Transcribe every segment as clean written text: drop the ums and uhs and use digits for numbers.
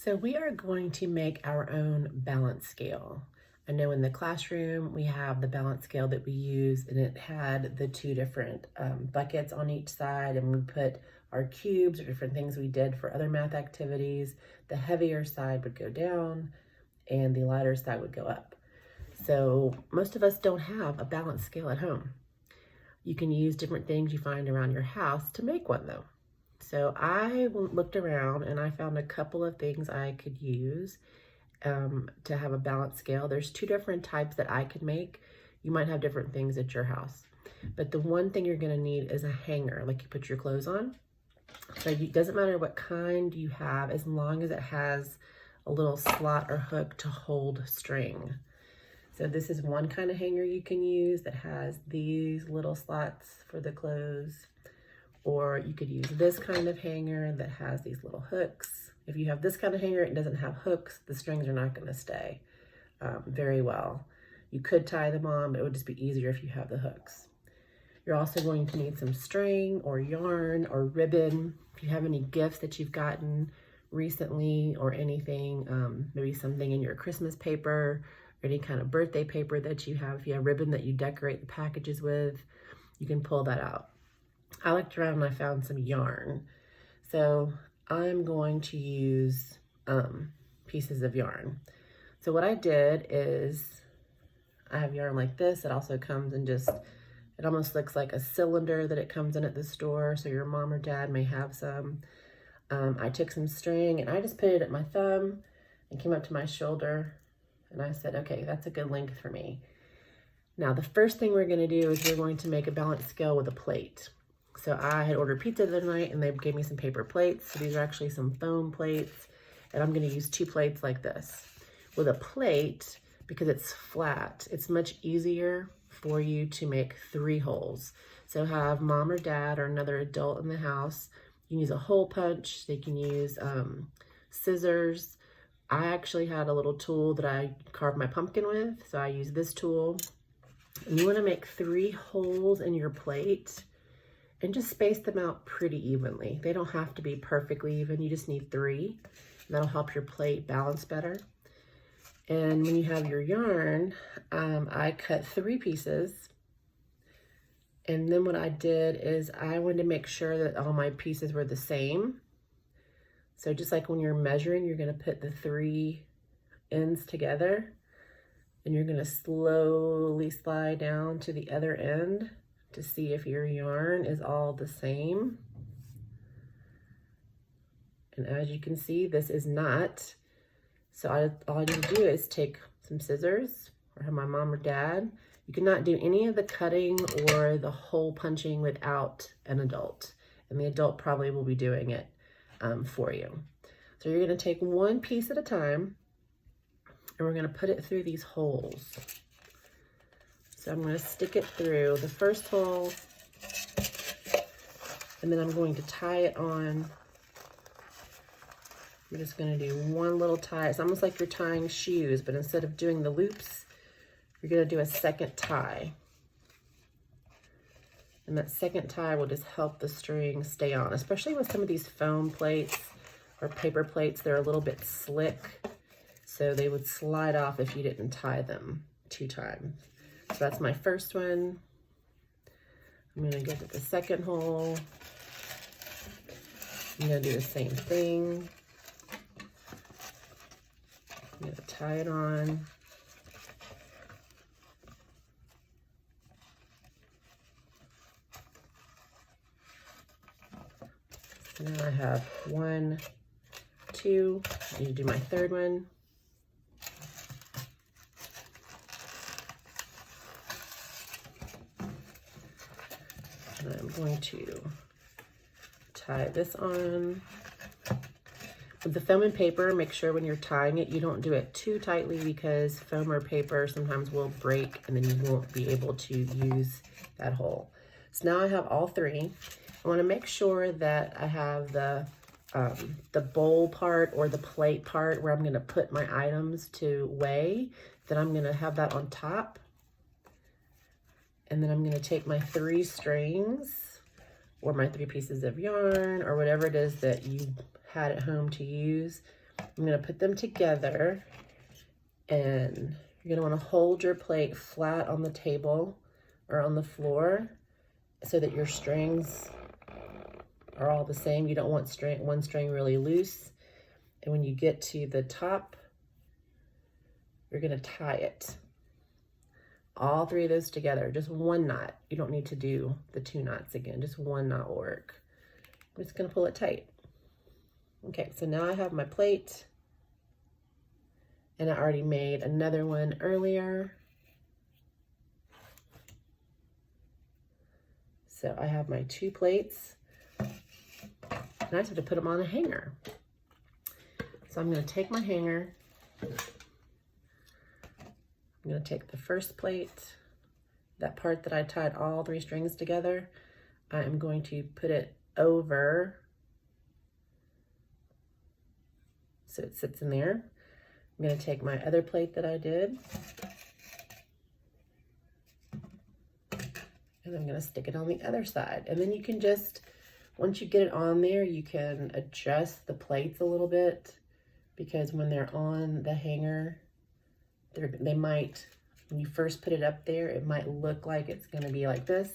So we are going to make our own balance scale. I know in the classroom we have the balance scale that we use, and it had the two different buckets on each side, and we put our cubes or different things we did for other math activities. The heavier side would go down and the lighter side would go up. So most of us don't have a balance scale at home. You can use different things you find around your house to make one though. So I looked around and I found a couple of things I could use to have a balance scale. There's two different types that I could make. You might have different things at your house. But the one thing you're gonna need is a hanger, like you put your clothes on. So it doesn't matter what kind you have, as long as it has a little slot or hook to hold string. So this is one kind of hanger you can use that has these little slots for the clothes. Or you could use this kind of hanger that has these little hooks. If you have this kind of hanger, it doesn't have hooks, the strings are not gonna stay very well. You could tie them on, but it would just be easier if you have the hooks. You're also going to need some string or yarn or ribbon. If you have any gifts that you've gotten recently or anything, maybe something in your Christmas paper or any kind of birthday paper that you have, if you have ribbon that you decorate the packages with, you can pull that out. I looked around and I found some yarn. So I'm going to use pieces of yarn. So what I did is I have yarn like this. It also comes in just, it almost looks like a cylinder that it comes in at the store. So your mom or dad may have some. I took some string and I just put it at my thumb and came up to my shoulder. And I said, okay, that's a good length for me. Now the first thing we're gonna do is we're going to make a balance scale with a plate. So I had ordered pizza the other night and they gave me some paper plates. So these are actually some foam plates, and I'm gonna use 2 plates like this. With a plate, because it's flat, it's much easier for you to make 3 holes. So have mom or dad or another adult in the house. You can use a hole punch, they can use scissors. I actually had a little tool that I carved my pumpkin with, so I use this tool. And you wanna make 3 holes in your plate and just space them out pretty evenly. They don't have to be perfectly even, you just need 3. And that'll help your plate balance better. And when you have your yarn, I cut 3 pieces. And then what I did is I wanted to make sure that all my pieces were the same. So just like when you're measuring, you're gonna put the 3 ends together and you're gonna slowly slide down to the other end to see if your yarn is all the same. And as you can see, this is not. So all I need to do is take some scissors or have my mom or dad. You cannot do any of the cutting or the hole punching without an adult. And the adult probably will be doing it for you. So you're gonna take one piece at a time and we're gonna put it through these holes. So I'm going to stick it through the first hole, and then I'm going to tie it on. I'm just going to do one little tie. It's almost like you're tying shoes, but instead of doing the loops, you're going to do a second tie. And that second tie will just help the string stay on, especially with some of these foam plates or paper plates. They're a little bit slick, so they would slide off if you didn't tie them 2 times. So that's my first one. I'm gonna get to the second hole. I'm gonna do the same thing. I'm gonna tie it on. And now I have 1, 2. I need to do my third one. I'm going to tie this on. With the foam and paper, make sure when you're tying it, you don't do it too tightly because foam or paper sometimes will break and then you won't be able to use that hole. So now I have all 3. I want to make sure that I have the bowl part or the plate part where I'm going to put my items to weigh. Then I'm going to have that on top. And then I'm going to take my 3 strings or my 3 pieces of yarn or whatever it is that you had at home to use. I'm gonna put them together, and you're gonna wanna hold your plate flat on the table or on the floor so that your strings are all the same. You don't want one string really loose. And when you get to the top, you're gonna tie it. All three of those together, just one knot. You don't need to do the 2 knots again, just one knot will work. I'm just gonna pull it tight. Okay, so now I have my plate, and I already made another one earlier. So I have my 2 plates, and I just have to put them on a hanger. So I'm gonna take my hanger, I'm gonna take the first plate, that part that I tied all 3 strings together, I am going to put it over so it sits in there. I'm gonna take my other plate that I did, and I'm gonna stick it on the other side. And then you can just, once you get it on there, you can adjust the plates a little bit, because when they're on the hanger, they might, when you first put it up there, it might look like it's gonna be like this.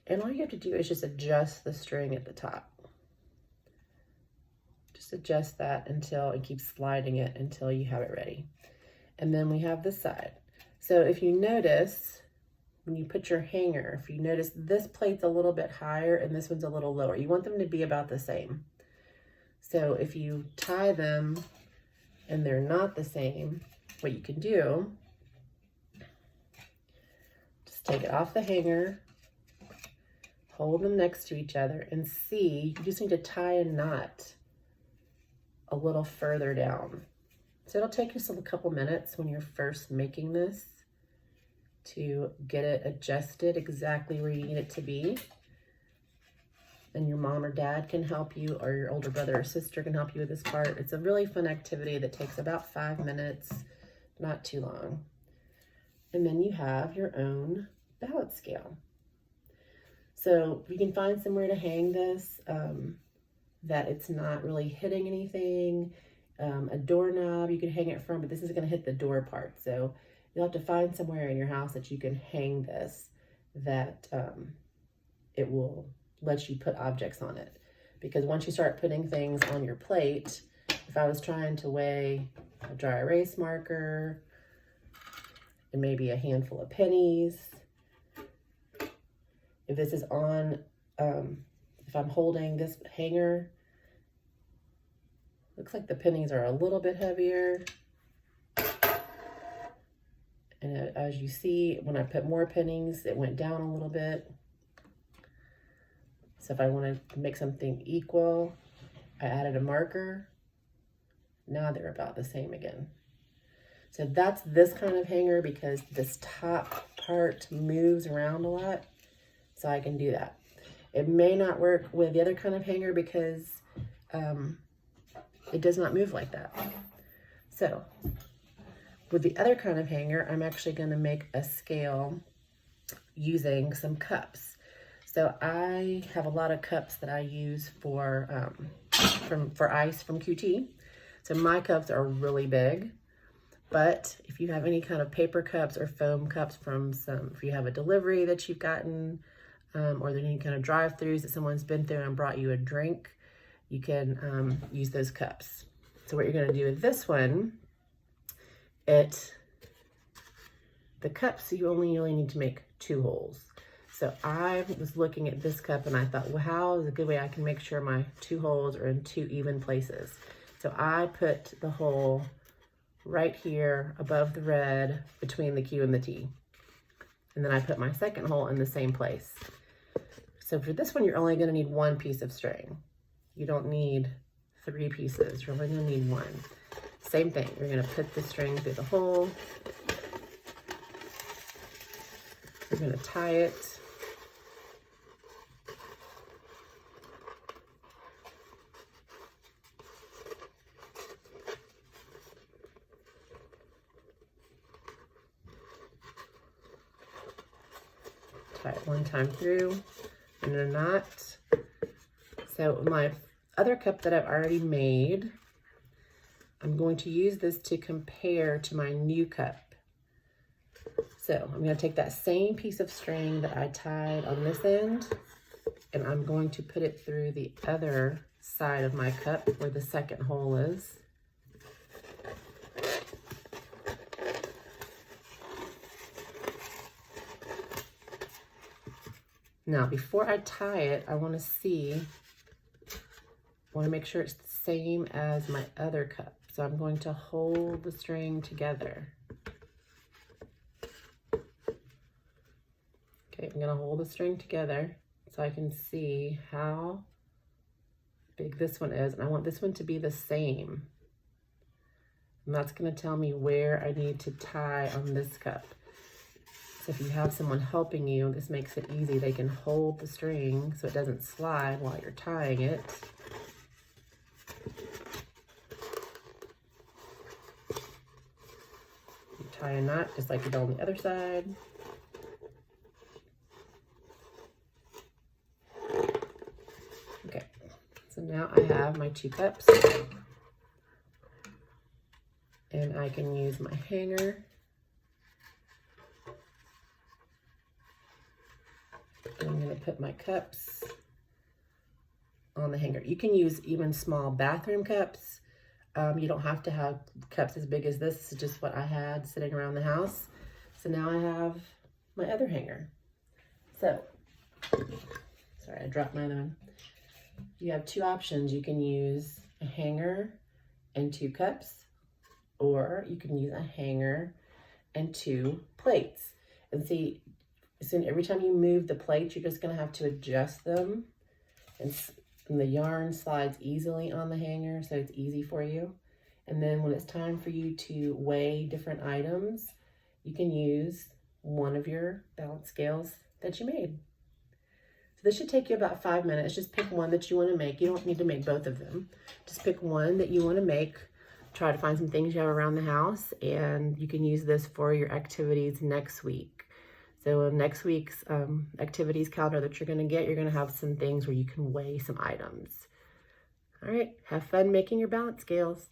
And all you have to do is just adjust the string at the top. Just adjust that until, and keep sliding it until you have it ready. And then we have this side. So if you notice, when you put your hanger, if you notice this plate's a little bit higher and this one's a little lower, you want them to be about the same. So if you tie them and they're not the same, what you can do, just take it off the hanger, hold them next to each other, and see, you just need to tie a knot a little further down. So it'll take you a couple minutes when you're first making this to get it adjusted exactly where you need it to be. And your mom or dad can help you, or your older brother or sister can help you with this part. It's a really fun activity that takes about 5 minutes, not too long. And then you have your own balance scale. So if you can find somewhere to hang this, that it's not really hitting anything, a doorknob you can hang it from, but this is gonna hit the door part. So you'll have to find somewhere in your house that you can hang this, that it will let you put objects on it. Because once you start putting things on your plate, if I was trying to weigh a dry erase marker and maybe a handful of pennies, if this is on, if I'm holding this hanger, looks like the pennies are a little bit heavier. And as you see, when I put more pennies, it went down a little bit. So if I wanted to make something equal, I added a marker. Now they're about the same again. So that's this kind of hanger, because this top part moves around a lot. So I can do that. It may not work with the other kind of hanger because it does not move like that. So with the other kind of hanger, I'm actually going to make a scale using some cups. So I have a lot of cups that I use for ice from QT. So my cups are really big, but if you have any kind of paper cups or foam cups from if you have a delivery that you've gotten, or any kind of drive-throughs that someone's been through and brought you a drink, you can use those cups. So what you're gonna do with this one, the cups, you only really need to make 2 holes. So I was looking at this cup and I thought, well, how is a good way I can make sure my 2 holes are in 2 even places? So I put the hole right here above the red between the Q and the T. And then I put my second hole in the same place. So for this one, you're only gonna need 1 piece of string. You don't need 3 pieces, you're only gonna need 1. Same thing, you're gonna put the string through the hole. You're gonna tie it. Tie it 1 time through in a knot. So my other cup that I've already made, I'm going to use this to compare to my new cup. So I'm going to take that same piece of string that I tied on this end, and I'm going to put it through the other side of my cup where the second hole is. Now, before I tie it, I want to make sure it's the same as my other cup. So I'm going to hold the string together. Okay, I'm going to hold the string together so I can see how big this one is. And I want this one to be the same. And that's going to tell me where I need to tie on this cup. So if you have someone helping you, this makes it easy. They can hold the string so it doesn't slide while you're tying it. You tie a knot just like you do on the other side. Okay, so now I have my 2 cups. And I can use my hanger. I'm going to put my cups on the hanger. You can use even small bathroom cups. You don't have to have cups as big as this. This is just what I had sitting around the house. So now I have my other hanger. So, sorry, I dropped my other one. You have 2 options. You can use a hanger and 2 cups, or you can use a hanger and 2 plates. And see, every time you move the plates, you're just going to have to adjust them. And the yarn slides easily on the hanger, so it's easy for you. And then when it's time for you to weigh different items, you can use one of your balance scales that you made. So this should take you about 5 minutes. Just pick one that you want to make. You don't need to make both of them. Just pick one that you want to make. Try to find some things you have around the house, and you can use this for your activities next week. So next week's activities calendar that you're going to get, you're going to have some things where you can weigh some items. All right, have fun making your balance scales.